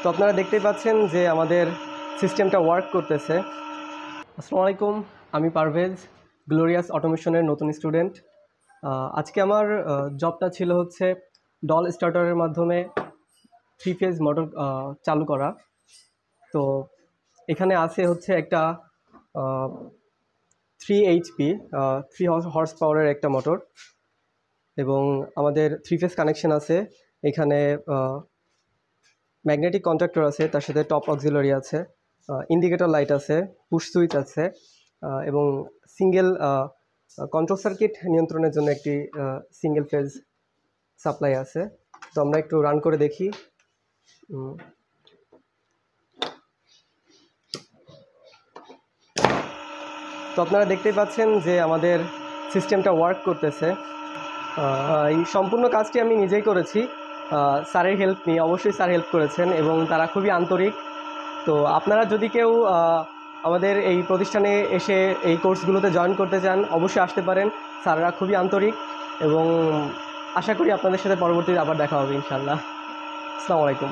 তো আপনারা দেখতেই পাচ্ছেন যে আমাদের সিস্টেমটা ওয়ার্ক করতেছে। আসসালামু আলাইকুম, আমি পারভেজ, গ্লোরিয়াস অটোমেশনের নতুন স্টুডেন্ট। আজকে আমার জবটা ছিল হচ্ছে ডল স্টার্টারের মাধ্যমে 3 ফেজ মোটর চালু করা। তো এখানে আছে হচ্ছে একটা 3 HP 3 হর্স পাওয়ারের একটা মোটর, এবং আমাদের 3 ফেজ কানেকশন আছে। এখানে ম্যাগনেটিক কন্ট্যাক্টর আছে, তার সাথে টপ অক্সিলারি আছে, ইন্ডিকেটর লাইট আছে, পুশ সুইচ আছে, এবং সিঙ্গেল কন্ট্রোল সার্কিট নিয়ন্ত্রণের জন্য একটি সিঙ্গেল ফেজ সাপ্লাই আছে। তো আমরা একটু রান করে দেখি। তো আপনারা দেখতেই পাচ্ছেন যে আমাদের সিস্টেমটা ওয়ার্ক করতেছে। এই সম্পূর্ণ কাজটি আমি নিজেই করেছি, স্যারের হেল্প নিয়ে। অবশ্যই স্যার হেল্প করেছেন এবং তারা খুবই আন্তরিক। তো আপনারা যদি কেউ আমাদের এই প্রতিষ্ঠানে এসে এই কোর্সগুলোতে জয়েন করতে চান, অবশ্যই আসতে পারেন। স্যাররা খুবই আন্তরিক এবং আশা করি আপনাদের সাথে পরবর্তীতে আবার দেখা হবে ইনশাআল্লাহ। আসসালামু আলাইকুম।